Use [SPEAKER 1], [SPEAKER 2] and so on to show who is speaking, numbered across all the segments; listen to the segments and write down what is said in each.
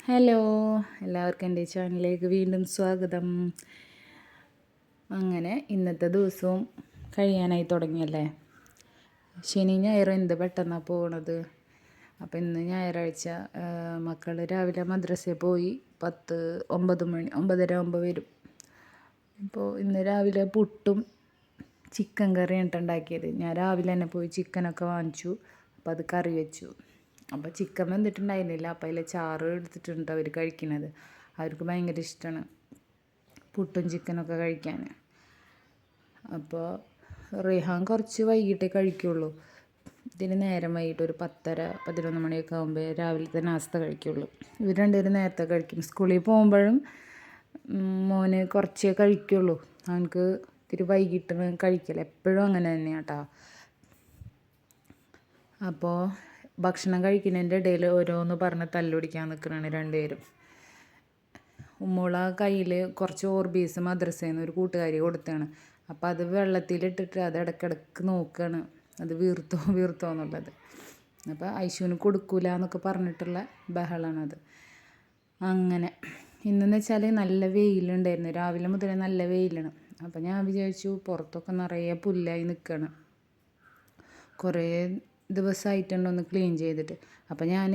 [SPEAKER 1] Hello, എല്ലാവർക്കും എൻ്റെ ചാനലിലേക്ക് വീണ്ടും സ്വാഗതം. അങ്ങനെ ഇന്നത്തെ ദിവസവും കഴിയാനായി തുടങ്ങിയല്ലേ. ശനി ഞായറും എന്ത് പെട്ടെന്നാണ് പോകണത്. അപ്പോൾ ഇന്ന് ഞായറാഴ്ച മക്കൾ രാവിലെ മദ്രസയിൽ പോയി 9:30 ആകുമ്പോൾ വരും. അപ്പോൾ ഇന്ന് രാവിലെ പുട്ടും ചിക്കൻ കറിയാണ് ഉണ്ടാക്കിയത്. ഞാൻ രാവിലെ തന്നെ പോയി ചിക്കനൊക്കെ വാങ്ങിച്ചു. അപ്പോൾ അത് കറി വെച്ചു. അപ്പോൾ ചിക്കൻ വെന്തിട്ടുണ്ടായിരുന്നില്ല. അപ്പോൾ അതിൽ ചാറ് എടുത്തിട്ടുണ്ട് അവർ കഴിക്കുന്നത്. അവർക്ക് ഭയങ്കര ഇഷ്ടമാണ് പുട്ടും ചിക്കനൊക്കെ കഴിക്കാൻ. അപ്പോൾ റിഹാൻ കുറച്ച് വൈകിട്ടേ കഴിക്കുള്ളൂ. ഇതിന് നേരം വൈകിട്ട് ഒരു 10:30-11 മണിയൊക്കെ ആകുമ്പോൾ രാവിലത്തെ നാസ്ത കഴിക്കുള്ളൂ. ഇവർ രണ്ടുപേരും നേരത്തെ കഴിക്കും. സ്കൂളിൽ പോകുമ്പോഴും മോന് കുറച്ചേ കഴിക്കുള്ളൂ. അവനക്ക് ഇത്തിരി വൈകിട്ട് കഴിക്കില്ല. എപ്പോഴും അങ്ങനെ തന്നെയാണ് കേട്ടോ. അപ്പോൾ ഭക്ഷണം കഴിക്കുന്നതിൻ്റെ ഇടയിൽ ഓരോന്ന് പറഞ്ഞ് തല്ലുപിടിക്കാൻ നിൽക്കുന്നതാണ് രണ്ടുപേരും. ഉമ്മോള കയ്യിൽ കുറച്ച് ഓർബീസ് മദ്രസയിൽ നിന്ന് ഒരു കൂട്ടുകാരി കൊടുത്താണ്. അപ്പോൾ അത് വെള്ളത്തിലിട്ടിട്ട് അത് ഇടയ്ക്കിടയ്ക്ക് നോക്കുകയാണ്, അത് വീർത്തോ എന്നുള്ളത്. അപ്പോൾ ഐശുവിന് കൊടുക്കൂല എന്നൊക്കെ പറഞ്ഞിട്ടുള്ള ബഹളമാണത്. അങ്ങനെ ഇന്നെന്ന് വെച്ചാൽ നല്ല വെയിലുണ്ടായിരുന്നു. രാവിലെ മുതലേ നല്ല വെയിലാണ്. അപ്പോൾ ഞാൻ വിചാരിച്ചു പുറത്തൊക്കെ നിറയെ പുല്ലായി നിൽക്കുകയാണ്. കുറേ ദിവസമായിട്ടുണ്ടൊന്ന് ക്ലീൻ ചെയ്തിട്ട്. അപ്പോൾ ഞാൻ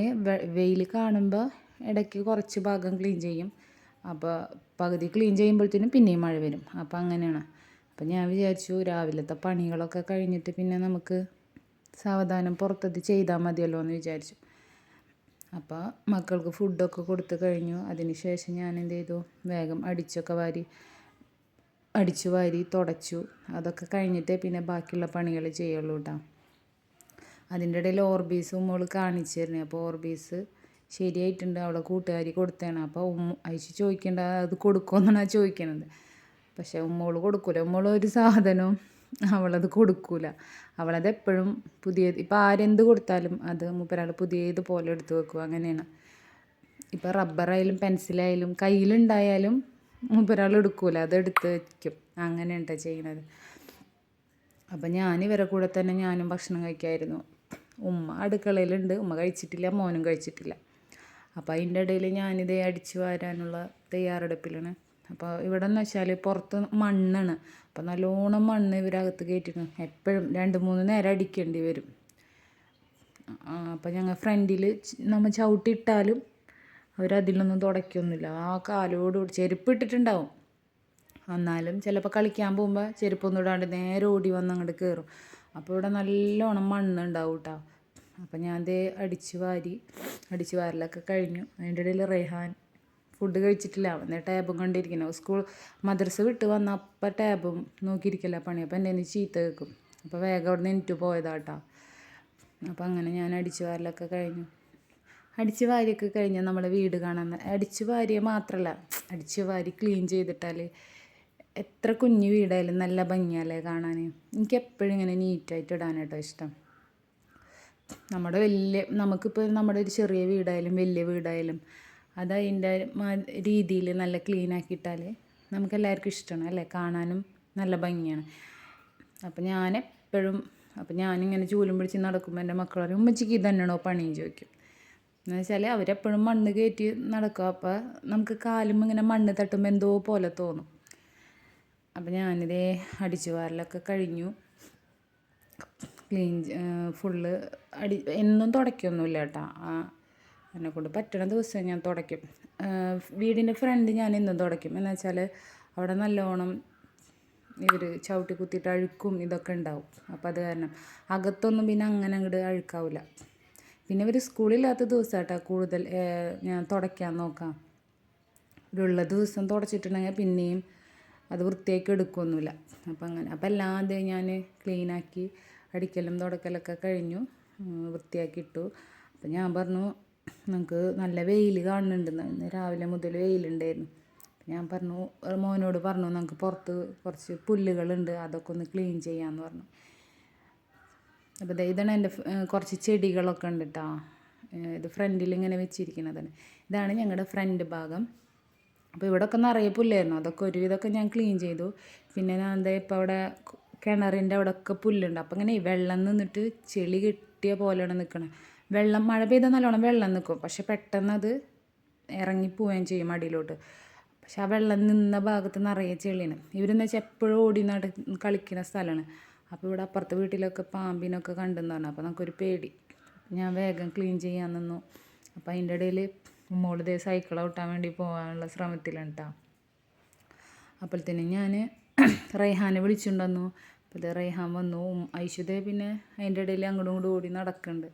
[SPEAKER 1] വെയിൽ കാണുമ്പോൾ ഇടയ്ക്ക് കുറച്ച് ഭാഗം ക്ലീൻ ചെയ്യും. അപ്പോൾ പകുതി ക്ലീൻ ചെയ്യുമ്പോഴത്തേനും പിന്നെയും മഴ വരും. അപ്പോൾ അങ്ങനെയാണ്. അപ്പോൾ ഞാൻ വിചാരിച്ചു രാവിലത്തെ പണികളൊക്കെ കഴിഞ്ഞിട്ട് പിന്നെ നമുക്ക് സാവധാനം പുറത്തത് ചെയ്താൽ മതിയല്ലോ എന്ന് വിചാരിച്ചു. അപ്പോൾ മക്കൾക്ക് ഫുഡൊക്കെ കൊടുത്ത് കഴിഞ്ഞു. അതിന് ശേഷം ഞാൻ എന്ത് ചെയ്തു, വേഗം അടിച്ചു വാരി തുടച്ചു. അതൊക്കെ കഴിഞ്ഞിട്ടേ പിന്നെ ബാക്കിയുള്ള പണികൾ ചെയ്യുള്ളൂ കേട്ടോ. അതിൻ്റെ ഇടയിൽ ഓർബീസ് മോൾ കാണിച്ചു തരുന്നത്. അപ്പോൾ ഓർബീസ് ശരിയായിട്ടുണ്ട്, അവളെ കൂട്ടുകാരി കൊടുത്തതാണ്. അപ്പോൾ അയച്ച് ചോദിക്കേണ്ട അത് കൊടുക്കുമെന്നാണ് ചോദിക്കണത്. പക്ഷേ ഉമ്മോൾ കൊടുക്കൂല. ഉമ്മോൾ ഒരു സാധനവും അവളത് കൊടുക്കൂല. അവളത് എപ്പോഴും ഇപ്പം ആരെന്ത് കൊടുത്താലും അത് മൂപ്പരാൾ പുതിയതുപോലെ എടുത്ത് വെക്കും. അങ്ങനെയാണ്. ഇപ്പം റബ്ബറായാലും പെൻസിലായാലും കയ്യിലുണ്ടായാലും മൂപ്പരാൾ എടുക്കൂല, അത് എടുത്ത് വയ്ക്കും. അങ്ങനെയാണ് ചെയ്യുന്നത്. അപ്പം ഞാൻ ഇവരെ കൂടെ തന്നെ ഞാനും ഭക്ഷണം കഴിക്കായിരുന്നു. ഉമ്മ അടുക്കളയിലുണ്ട്. ഉമ്മ കഴിച്ചിട്ടില്ല, മോനും കഴിച്ചിട്ടില്ല. അപ്പോൾ അതിൻ്റെ ഇടയിൽ ഞാനിതേ അടിച്ചു വാരാനുള്ള തയ്യാറെടുപ്പിലാണ്. അപ്പോൾ ഇവിടെ എന്ന് വെച്ചാൽ പുറത്ത് മണ്ണാണ്. അപ്പോൾ നല്ലോണം മണ്ണ് ഇവരകത്ത് കയറ്റിട്ട് എപ്പോഴും 2-3 നേരം അടിക്കേണ്ടി വരും. അപ്പോൾ ഞങ്ങൾ ഫ്രണ്ടിൽ നമ്മൾ ചവിട്ടിയിട്ടാലും അവരതിലൊന്നും തുടയ്ക്കൊന്നുമില്ല. ആ കാലോടുകൂടി ചെരുപ്പ് ഇട്ടിട്ടുണ്ടാവും. എന്നാലും ചിലപ്പോൾ കളിക്കാൻ പോകുമ്പോൾ ചെരുപ്പൊന്നും ഇടാണ്ട് നേരെ ഓടി വന്ന് അങ്ങോട്ട് കയറും. അപ്പോൾ ഇവിടെ നല്ലോണം മണ്ണുണ്ടാവും കേട്ടോ. അപ്പോൾ ഞാൻ ദേ അടിച്ചു വാരലൊക്കെ കഴിഞ്ഞു. അതിൻ്റെ ഇടയിൽ റെഹാൻ ഫുഡ് കഴിച്ചിട്ടില്ല. വന്ന ടാബും കണ്ടിരിക്കണം. മദ്രസ വിട്ട് വന്ന അപ്പം ടാബും നോക്കിയിരിക്കില്ല പണി. അപ്പോൾ എൻ്റെ നിന്ന് ചീത്ത കേൾക്കും. അപ്പോൾ വേഗം അവിടെ നിന്ന് എനിക്ക് പോയതാട്ടോ. അപ്പോൾ അങ്ങനെ ഞാൻ അടിച്ചു വാരലൊക്കെ കഴിഞ്ഞു. അടിച്ചു വാരിയൊക്കെ കഴിഞ്ഞാൽ നമ്മളെ വീട് കാണാൻ അടിച്ചു വാരിയ മാത്രമല്ല, അടിച്ചു വാരി ക്ലീൻ ചെയ്തിട്ടാൽ എത്ര കുഞ്ഞു വീടായാലും നല്ല ഭംഗിയല്ലേ കാണാൻ. എനിക്ക് എപ്പോഴും ഇങ്ങനെ നീറ്റായിട്ട് ഇടാനായിട്ടോ ഇഷ്ടം. നമുക്കിപ്പോൾ നമ്മുടെ ഒരു ചെറിയ വീടായാലും വലിയ വീടായാലും അത് അതിൻ്റെ രീതിയിൽ നല്ല ക്ലീൻ ആക്കിയിട്ടാൽ നമുക്കെല്ലാവർക്കും ഇഷ്ടമാണ് അല്ലേ, കാണാനും നല്ല ഭംഗിയാണ്. അപ്പോൾ ഞാനിങ്ങനെ ചൂലും പിടിച്ച് നടക്കുമ്പോൾ എൻ്റെ മക്കൾ പറയും, ഉമ്മച്ചിക്ക് ഇത് തന്നെയാണോ പണിയും ചോദിക്കും. എന്ന് വെച്ചാൽ അവരെപ്പോഴും മണ്ണ് കയറ്റി നടക്കും. അപ്പോൾ നമുക്ക് കാലും ഇങ്ങനെ മണ്ണ് തട്ടുമ്പോൾ എന്തോ പോലെ തോന്നും. അപ്പോൾ ഞാനിതേ അടിച്ചു വാരലൊക്കെ കഴിഞ്ഞു. ഫുള്ള് എന്നും തുടയ്ക്കൊന്നുമില്ല കേട്ടോ. എന്നെക്കൊണ്ട് പറ്റണ ദിവസം ഞാൻ തുടയ്ക്കും. വീടിൻ്റെ ഫ്രണ്ട് ഞാൻ എന്നും തുടയ്ക്കും. എന്ന് വെച്ചാൽ അവിടെ നല്ലോണം ഇവർ ചവിട്ടി കുത്തിയിട്ട് അഴുക്കും ഇതൊക്കെ ഉണ്ടാവും. അപ്പോൾ അത് കാരണം അകത്തൊന്നും പിന്നെ അങ്ങനെ അങ്ങോട്ട് അഴുക്കാവില്ല. പിന്നെ ഇവർ സ്കൂളില്ലാത്ത ദിവസം കേട്ടോ കൂടുതൽ ഞാൻ തുടയ്ക്കാൻ നോക്കാം. ഇവരുള്ള ദിവസം തുടച്ചിട്ടുണ്ടെങ്കിൽ പിന്നെയും അത് വൃത്തിയാക്കി എടുക്കുകയൊന്നുമില്ല. അപ്പോൾ എല്ലാതെയും ഞാൻ ക്ലീനാക്കി അടിക്കലും തുടക്കലൊക്കെ കഴിഞ്ഞു, വൃത്തിയാക്കിയിട്ടു. അപ്പോൾ ഞാൻ പറഞ്ഞു നമുക്ക് നല്ല വെയിൽ കാണുന്നുണ്ടെന്ന്. ഇന്ന് രാവിലെ മുതൽ വെയിലുണ്ടായിരുന്നു. ഞാൻ മോനോട് പറഞ്ഞു നമുക്ക് പുറത്ത് കുറച്ച് പുല്ലുകളുണ്ട്, അതൊക്കെ ഒന്ന് ക്ലീൻ ചെയ്യാമെന്ന് പറഞ്ഞു. അപ്പോൾ ഇതാണ് എൻ്റെ കുറച്ച് ചെടികളൊക്കെ ഉണ്ട് കേട്ടോ. ഇത് ഫ്രണ്ടിൽ ഇങ്ങനെ വെച്ചിരിക്കുന്നതാണ്. ഇതാണ് ഞങ്ങളുടെ ഫ്രണ്ട് ഭാഗം. അപ്പോൾ ഇവിടെയൊക്കെ നിറയെ പുല്ലായിരുന്നു. അതൊക്കെ ഒരുവിധമൊക്കെ ഞാൻ ക്ലീൻ ചെയ്തു. പിന്നെ ഞാൻ ഇപ്പോൾ അവിടെ കിണറിൻ്റെ അവിടെയൊക്കെ പുല്ലുണ്ട്. അപ്പോൾ ഇങ്ങനെ വെള്ളം നിന്നിട്ട് ചെളി കെട്ടിയ പോലെയാണ് നിൽക്കണത്. മഴ പെയ്താൽ നല്ലോണം വെള്ളം നിൽക്കും. പക്ഷെ പെട്ടെന്ന് അത് ഇറങ്ങിപ്പോവുകയും ചെയ്യും അടിയിലോട്ട്. പക്ഷെ ആ വെള്ളം നിന്ന ഭാഗത്ത് നിറയെ ചെളിയാണ്. ഇവരെന്ന് വെച്ചാൽ എപ്പോഴും ഓടി കളിക്കുന്ന സ്ഥലമാണ്. അപ്പോൾ ഇവിടെ അപ്പുറത്തെ വീട്ടിലൊക്കെ പാമ്പിനൊക്കെ കണ്ടെന്ന് പറഞ്ഞു. അപ്പോൾ നമുക്കൊരു പേടി. ഞാൻ വേഗം ക്ലീൻ ചെയ്യാൻ നിന്നു. അപ്പോൾ അതിൻ്റെ ഇടയിൽ മോളിതേ സൈക്കിൾ ഔട്ടാൻ വേണ്ടി പോകാനുള്ള ശ്രമത്തിലാണ് കേട്ടോ. അപ്പോഴത്തേനും ഞാൻ റൈഹാനെ വിളിച്ചിട്ടുണ്ടെന്നു. അപ്പോൾ ഇത് റൈഹാൻ വന്നു. ഐശുദേ പിന്നെ അതിൻ്റെ ഇടയിൽ അങ്ങോട്ടും ഇങ്ങോട്ടും ഓടി നടക്കുന്നുണ്ട്.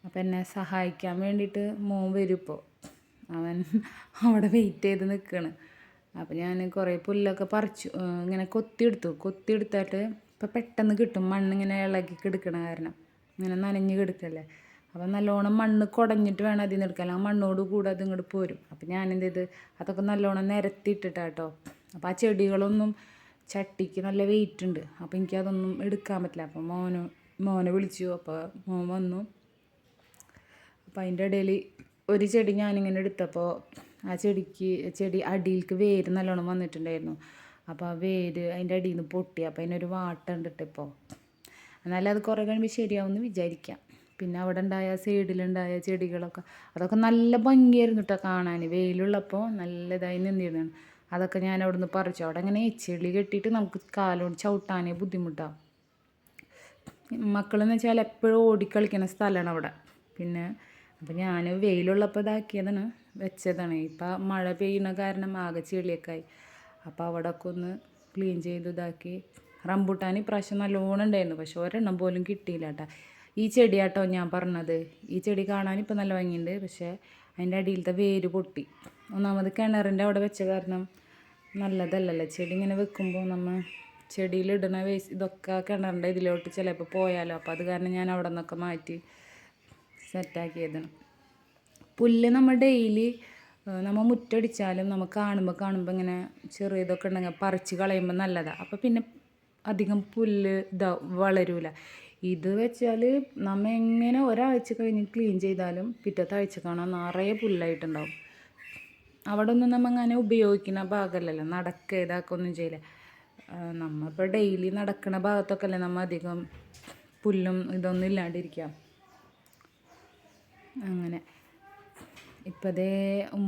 [SPEAKER 1] അപ്പോൾ എന്നെ സഹായിക്കാൻ വേണ്ടിയിട്ട് മോൻ വരും ഇപ്പോൾ. അവൻ അവിടെ വെയിറ്റ് ചെയ്ത് നിൽക്കുകയാണ്. അപ്പോൾ ഞാൻ കുറേ പുല്ലൊക്കെ പറിച്ചു, ഇങ്ങനെ കൊത്തിയെടുത്തിട്ട് ഇപ്പോൾ പെട്ടെന്ന് കിട്ടും. മണ്ണിങ്ങനെ ഇളകി കിടക്കണ കാരണം ഇങ്ങനെ നനഞ്ഞ് കിടക്കല്ലേ. അപ്പം നല്ലോണം മണ്ണ് കുടഞ്ഞിട്ട് വേണം അതിൽ നിന്ന് എടുക്കാൻ. ആ മണ്ണോട് കൂടെ അത് ഇങ്ങോട്ട് പോരും. അപ്പം ഞാനെന്ത് ചെയ്ത് അതൊക്കെ നല്ലോണം നിരത്തിയിട്ടിട്ടാട്ടോ. അപ്പോൾ ആ ചെടികളൊന്നും ചട്ടിക്ക് നല്ല വെയിറ്റ് ഉണ്ട്. അപ്പോൾ എനിക്കതൊന്നും എടുക്കാൻ പറ്റില്ല. അപ്പം മോനെ വിളിച്ചു. അപ്പോൾ മോൻ വന്നു. അപ്പോൾ അതിൻ്റെ ഇടയിൽ ഒരു ചെടി ഞാനിങ്ങനെ എടുത്തപ്പോൾ ആ ചെടി അടിയിലേക്ക് വേര് നല്ലോണം വന്നിട്ടുണ്ടായിരുന്നു. അപ്പോൾ ആ വേര് അതിൻ്റെ അടിയിൽ നിന്ന് പൊട്ടി. അപ്പോൾ അതിനൊരു വാട്ടം ഉണ്ടിട്ട് ഇപ്പോൾ. എന്നാലും അത് കുറേ കഴിയുമ്പോൾ ശരിയാവുമെന്ന് വിചാരിക്കാം. പിന്നെ അവിടെ ഉണ്ടായ സൈഡിലുണ്ടായ ചെടികളൊക്കെ അതൊക്കെ നല്ല ഭംഗിയായിരുന്നു കേട്ടോ കാണാൻ. വെയിലുള്ളപ്പോൾ നല്ലതായി നിന്നിരുന്നു. അതൊക്കെ ഞാൻ അവിടെ നിന്ന് പറിച്ചു. അവിടെ അങ്ങനെ ചെളി കെട്ടിയിട്ട് നമുക്ക് കാലുകൊണ്ട് ചവിട്ടാനേ ബുദ്ധിമുട്ടാണ്. മക്കളെന്ന് വെച്ചാൽ എപ്പോഴും ഓടിക്കളിക്കുന്ന സ്ഥലമാണ് അവിടെ. പിന്നെ അപ്പോൾ ഞാൻ വെയിലുള്ളപ്പോൾ ഇതാക്കിയതാണ്, വെച്ചതാണ്. ഇപ്പം മഴ പെയ്യുന്ന കാരണം ആകെ ചെളിയൊക്കെ ആയി. അപ്പോൾ അവിടെയൊക്കെ ഒന്ന് ക്ലീൻ ചെയ്ത് ഇതാക്കി. റംബൂട്ടാൻ ഇപ്രാവശ്യം നല്ലോണം ഉണ്ടായിരുന്നു. പക്ഷെ ഒരെണ്ണം പോലും കിട്ടിയില്ല കേട്ടോ. ഈ ചെടിയാട്ടോ ഞാൻ പറഞ്ഞത്. ഈ ചെടി കാണാൻ ഇപ്പോൾ നല്ല ഭംഗിയുണ്ട്. പക്ഷേ അതിൻ്റെ അടിയിലത്തെ വേര് പൊട്ടി. ഒന്നാമത് കിണറിൻ്റെ അവിടെ വെച്ച കാരണം നല്ലതല്ലല്ലോ ചെടി ഇങ്ങനെ വെക്കുമ്പോൾ. നമ്മൾ ചെടിയിലിടുന്ന വേസ്റ്റ് ഇതൊക്കെ കിണറിൻ്റെ ഇതിലോട്ട് ചിലപ്പോൾ പോയാലോ. അപ്പോൾ അത് കാരണം ഞാൻ അവിടെ നിന്നൊക്കെ മാറ്റി സെറ്റാക്കിയതാണ്. പുല്ല് നമ്മൾ ഡെയിലി നമ്മൾ മുറ്റടിച്ചാലും നമ്മൾ കാണുമ്പോൾ ഇങ്ങനെ ചെറിയതൊക്കെ ഉണ്ടെങ്കിൽ പറിച്ച് കളയുമ്പോൾ നല്ലതാണ്. അപ്പോൾ പിന്നെ അധികം പുല്ല് വളരൂല. ഇത് വെച്ചാൽ നമ്മൾ എങ്ങനെ ഒരാഴ്ച കഴിഞ്ഞ് ക്ലീൻ ചെയ്താലും പിറ്റത്തെ ആഴ്ച കാണാൻ നിറയെ പുല്ലായിട്ടുണ്ടാവും. അവിടെ ഒന്നും നമ്മൾ അങ്ങനെ ഉപയോഗിക്കുന്ന ഭാഗമല്ലല്ലോ, നടക്കുക ഇതാക്കൊന്നും ചെയ്യില്ല. നമ്മളിപ്പോൾ ഡെയിലി നടക്കുന്ന ഭാഗത്തൊക്കെ അല്ലേ നമ്മൾ അധികം പുല്ലും ഇതൊന്നും ഇല്ലാണ്ടിരിക്കുക. അങ്ങനെ ഇപ്പോൾ അതേ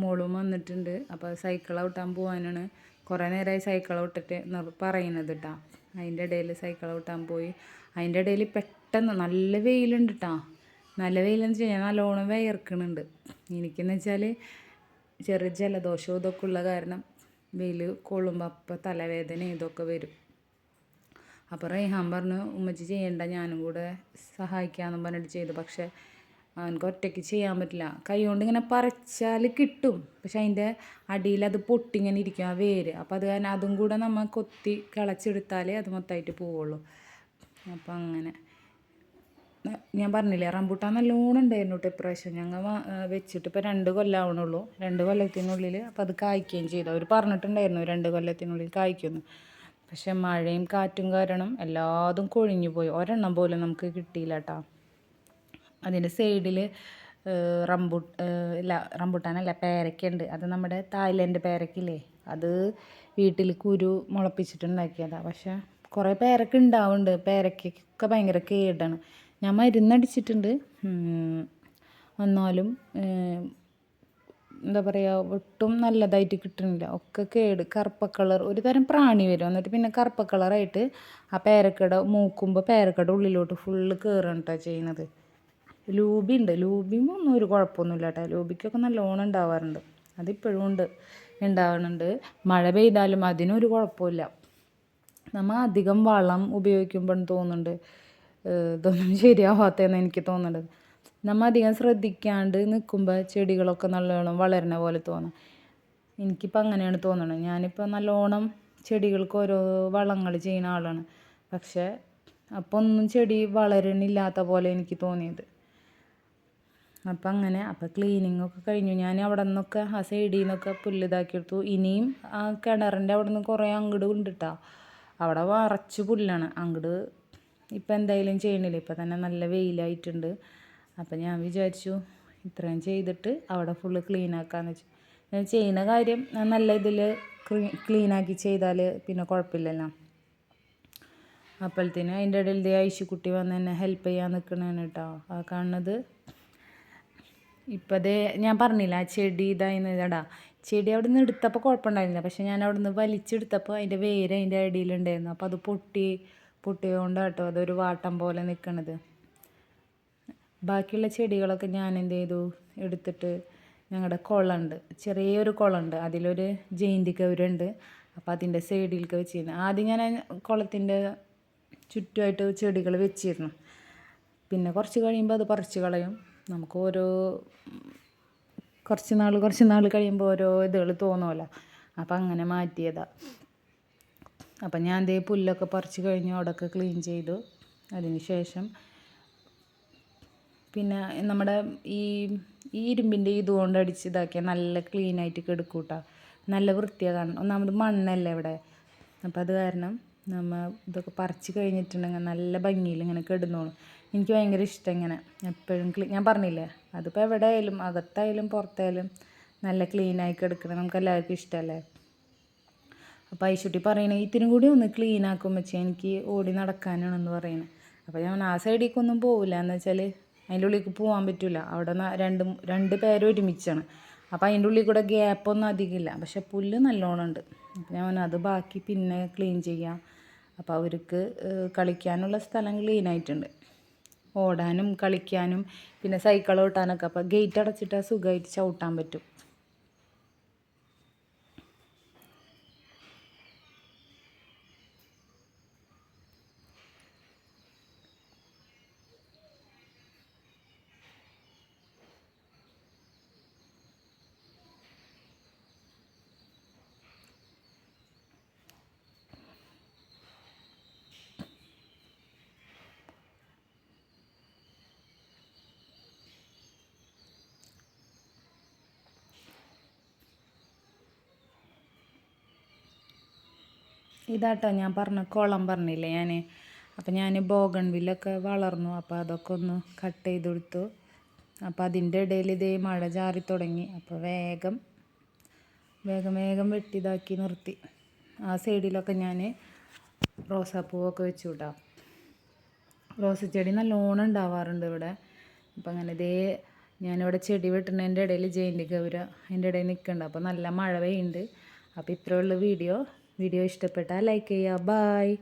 [SPEAKER 1] മോളും വന്നിട്ടുണ്ട്. അപ്പോൾ സൈക്കിൾ ഔട്ടാൻ പോകാനാണ്. കുറേ നേരമായി സൈക്കിൾ ഔട്ടിട്ട് പറയുന്നത് കേട്ടോ. അതിൻ്റെ ഇടയിൽ സൈക്കിൾ ഔട്ടാൻ പോയി. അതിൻ്റെ ഇടയിൽ പെട്ടെന്ന് നല്ല വെയിലുണ്ട് കേട്ടോ. നല്ല വെയിലെന്ന് വെച്ച് കഴിഞ്ഞാൽ നല്ലോണം വിയർക്കുന്നുണ്ട്. എനിക്കെന്ന് വെച്ചാൽ ചെറിയ ജലദോഷവും ഇതൊക്കെ ഉള്ള കാരണം വെയിൽ കൊള്ളുമ്പോൾ അപ്പം തലവേദന ഇതൊക്കെ വരും. അപ്പോൾ റൈഹാൻ പറഞ്ഞു ഉമ്മച്ചി ചെയ്യണ്ട, ഞാനും കൂടെ സഹായിക്കാമെന്ന് പറഞ്ഞിട്ട് ചെയ്തു. പക്ഷേ അവനക്ക് ഒറ്റയ്ക്ക് ചെയ്യാൻ പറ്റില്ല. കൈ കൊണ്ട് ഇങ്ങനെ പറിച്ചാൽ കിട്ടും, പക്ഷെ അതിൻ്റെ അടിയിൽ അത് പൊട്ടിങ്ങനെ ഇരിക്കും ആ വേര്. അപ്പോൾ അത് കാരണം അതും കൂടെ നമ്മൾ കൊത്തി കിളച്ചെടുത്താലേ അത് മൊത്തമായിട്ട് പോവുള്ളൂ. അപ്പം അങ്ങനെ ഞാൻ പറഞ്ഞില്ലേ റംബൂട്ടാൻ നല്ലോണം ഉണ്ടായിരുന്നു കേട്ടോ ഇപ്രാവശ്യം. ഞങ്ങൾ വെച്ചിട്ട് ഇപ്പോൾ 2 കൊല്ലമാവണുള്ളൂ. 2 കൊല്ലത്തിനുള്ളിൽ അപ്പോൾ അത് കായ്ക്കുകയും ചെയ്തു. അവർ പറഞ്ഞിട്ടുണ്ടായിരുന്നു 2 കൊല്ലത്തിനുള്ളിൽ കായ്ക്കുമെന്ന്. പക്ഷെ മഴയും കാറ്റും കാരണം എല്ലാതും കൊഴിഞ്ഞു പോയി. ഒരെണ്ണം പോലും നമുക്ക് കിട്ടിയില്ല കേട്ടോ. അതിൻ്റെ സൈഡിൽ റംബൂട്ടാനല്ല പേരയ്ക്കുണ്ട്. അത് നമ്മുടെ തായ്ലൻഡ് പേരയ്ക്കില്ലേ, അത് വീട്ടിൽ കുരു മുളപ്പിച്ചിട്ടുണ്ടാക്കിയതാണ്. പക്ഷേ കുറേ പേരയ്ക്ക ഉണ്ടാവുന്നുണ്ട്. പേരയ്ക്കൊക്കെ ഭയങ്കര കേടാണ്. ഞാൻ മരുന്നടിച്ചിട്ടുണ്ട്, എന്നാലും എന്താ പറയുക ഒട്ടും നല്ലതായിട്ട് കിട്ടുന്നില്ല. ഒക്കെ കേട്, കറുപ്പ കളർ ഒരു തരം പ്രാണി വരും. എന്നിട്ട് പിന്നെ കറുപ്പ കളറായിട്ട് ആ പേരക്കട മൂക്കുമ്പോൾ പേരക്കട ഉള്ളിലോട്ട് ഫുള്ള് കയറുകയാണ് കേട്ടോ ചെയ്യുന്നത്. ലൂബി ഉണ്ട്. ലൂബിയും ഒന്നും ഒരു കുഴപ്പമൊന്നുമില്ല കേട്ടോ. ലൂബിക്കൊക്കെ നല്ലോണം ഉണ്ടാവാറുണ്ട്. അതിപ്പോഴും ഉണ്ടാവുന്നുണ്ട്. മഴ പെയ്താലും അതിനൊരു കുഴപ്പമില്ല. നമ്മൾ അധികം വളം ഉപയോഗിക്കുമ്പോൾ തോന്നുന്നുണ്ട് ഇതൊന്നും ശരിയാവാത്തതെന്ന് എനിക്ക് തോന്നുന്നുണ്ട്. നമ്മൾ അധികം ശ്രദ്ധിക്കാണ്ട് നിൽക്കുമ്പോൾ ചെടികളൊക്കെ നല്ലോണം വളരുന്ന പോലെ തോന്നും. എനിക്കിപ്പോൾ അങ്ങനെയാണ് തോന്നുന്നത്. ഞാനിപ്പോൾ നല്ലോണം ചെടികൾക്ക് ഓരോ വളങ്ങൾ ചെയ്യുന്ന ആളാണ്. പക്ഷേ അപ്പോൾ ഒന്നും ചെടി വളരണില്ലാത്ത പോലെ എനിക്ക് തോന്നിയത്. അപ്പം അങ്ങനെ അപ്പോൾ ക്ലീനിങ്ങൊക്കെ കഴിഞ്ഞു. ഞാൻ അവിടെ നിന്നൊക്കെ ആ സൈഡിൽ നിന്നൊക്കെ പുല്ലിതാക്കിയെടുത്തു. ഇനിയും ആ കിണറിൻ്റെ അവിടെ നിന്ന് കുറേ അങ്ങോട്ട് ഉണ്ട് കേട്ടോ. അവിടെ വറച്ച് പുല്ലാണ്. അങ്ങോട്ട് ഇപ്പം എന്തായാലും ചെയ്യണില്ല. ഇപ്പം തന്നെ നല്ല വെയിലായിട്ടുണ്ട്. അപ്പം ഞാൻ വിചാരിച്ചു ഇത്രയും ചെയ്തിട്ട് അവിടെ ഫുള്ള് ക്ലീനാക്കാമെന്ന് വെച്ചു. ഞാൻ ചെയ്യുന്ന കാര്യം നല്ല ഇതിൽ ക്ലീനാക്കി ചെയ്താൽ പിന്നെ കുഴപ്പമില്ലല്ലോ. അപ്പോഴത്തേനും അതിൻ്റെ ഇടയിൽ ഐശുക്കുട്ടി വന്ന് എന്നെ ഹെൽപ്പ് ചെയ്യാൻ നിൽക്കണേന് കേട്ടോ. ആ കാണുന്നത് ഇപ്പം അതേ ഞാൻ പറഞ്ഞില്ല ആ ചെടി ഇതായിന്ന് ഇതാ ചെടി അവിടെ നിന്ന് എടുത്തപ്പോൾ കുഴപ്പമുണ്ടായിരുന്നില്ല. പക്ഷെ ഞാൻ അവിടെ നിന്ന് വലിച്ചെടുത്തപ്പോൾ അതിൻ്റെ വേര് അതിൻ്റെ അടിയിലുണ്ടായിരുന്നു. അപ്പോൾ അത് പൊട്ടിയതുകൊണ്ട് കേട്ടോ അതൊരു വാട്ടം പോലെ നിൽക്കണത്. ബാക്കിയുള്ള ചെടികളൊക്കെ ഞാൻ എന്ത് ചെയ്തു എടുത്തിട്ട് ഞങ്ങളുടെ കുളമുണ്ട്, ചെറിയൊരു കുളമുണ്ട്, അതിലൊരു ജെയിൻറ്റ് കവുരുണ്ട്. അപ്പോൾ അതിൻ്റെ സൈഡിലേക്ക് വെച്ചിരുന്നു. ആദ്യം ഞാൻ കുളത്തിൻ്റെ ചുറ്റുമായിട്ട് ചെടികൾ വെച്ചിരുന്നു. പിന്നെ കുറച്ച് കഴിയുമ്പോൾ അത് പറിച്ച് കളയും. നമുക്ക് കുറച്ച് നാൾ കഴിയുമ്പോൾ ഓരോ ഇതുകൾ തോന്നുമല്ലോ. അപ്പം അങ്ങനെ മാറ്റിയതാണ്. അപ്പം ഞാൻ ദേ പുല്ലൊക്കെ പറിച്ച് കഴിഞ്ഞു, അവിടെയൊക്കെ ക്ലീൻ ചെയ്തു. അതിന് ശേഷം പിന്നെ നമ്മുടെ ഈ ഇരുമ്പിൻ്റെ ഇതുകൊണ്ട് അടിച്ച് ഇതാക്കിയാൽ നല്ല ക്ലീനായിട്ട് കിടക്കും കേട്ടോ. നല്ല വൃത്തിയാണ്. ഒന്നാമത് മണ്ണല്ലേ ഇവിടെ. അപ്പോൾ അത് കാരണം നമ്മൾ ഇതൊക്കെ പറിച്ച് കഴിഞ്ഞിട്ടുണ്ടെങ്കിൽ നല്ല ഭംഗിയിൽ ഇങ്ങനെ കിടന്നോളും. എനിക്ക് ഭയങ്കര ഇഷ്ടം ഇങ്ങനെ എപ്പോഴും ഞാൻ പറഞ്ഞില്ലേ, അതിപ്പോൾ എവിടെ ആയാലും അകത്തായാലും പുറത്തായാലും നല്ല ക്ലീനായി കിടക്കണം, നമുക്ക് എല്ലാവർക്കും ഇഷ്ടമല്ലേ. അപ്പോൾ ഐശുട്ടി പറയണേ ഇത്തിനും കൂടി ഒന്ന് ക്ലീൻ ആക്കും വെച്ചാൽ എനിക്ക് ഓടി നടക്കാനാണെന്ന് പറയുന്നത്. അപ്പോൾ ഞാൻ ആ സൈഡിലേക്കൊന്നും പോവില്ല, എന്ന് വെച്ചാൽ അതിൻ്റെ ഉള്ളിലേക്ക് പോകാൻ പറ്റില്ല. അവിടെ രണ്ട് പേര് ഒരുമിച്ചാണ്. അപ്പോൾ അതിൻ്റെ ഉള്ളിൽ കൂടെ ഗ്യാപ്പൊന്നും അധികമില്ല. പക്ഷെ പുല്ല് നല്ലോണം ഉണ്ട്. അപ്പോൾ ഞാൻ അത് ബാക്കി പിന്നെ ക്ലീൻ ചെയ്യാം. അപ്പോൾ അവർക്ക് കളിക്കാനുള്ള സ്ഥലം ക്ലീനായിട്ടുണ്ട്, ഓടാനും കളിക്കാനും പിന്നെ സൈക്കിൾ ഓട്ടാനൊക്കെ. അപ്പോൾ ഗേറ്റ് അടച്ചിട്ടാൽ സുഖമായിട്ട് ചവിട്ടാൻ പറ്റും. ഇതാട്ടോ ഞാൻ പറഞ്ഞ കുളം പറഞ്ഞില്ലേ ഞാൻ. അപ്പോൾ ഞാൻ ബോഗൺവില്ലൊക്കെ വളർന്നു. അപ്പോൾ അതൊക്കെ ഒന്ന് കട്ട് ചെയ്ത് കൊടുത്തു. അപ്പോൾ അതിൻ്റെ ഇടയിൽ ഇതേ മഴ ചാറി തുടങ്ങി. അപ്പോൾ വേഗം വെട്ടിതാക്കി നിർത്തി. ആ സൈഡിലൊക്കെ ഞാൻ റോസാപ്പൂവൊക്കെ വെച്ചു വിട്ടാം. റോസച്ചെടി നല്ലോണം ഉണ്ടാവാറുണ്ട് ഇവിടെ. അപ്പം അങ്ങനെ ഞാനിവിടെ ചെടി വെട്ടുന്നതിൻ്റെ ഇടയിൽ ജെയിൻറ്റ് ഗൗര അതിൻ്റെ ഇടയിൽ നിൽക്കുന്നുണ്ട്. അപ്പോൾ നല്ല മഴ പെയ്യുന്നുണ്ട്. അപ്പോൾ ഇത്രയുള്ള വീഡിയോ ഇഷ്ടപ്പെട്ടാൽ ലൈക്ക് ചെയ്യുക. ബായ്.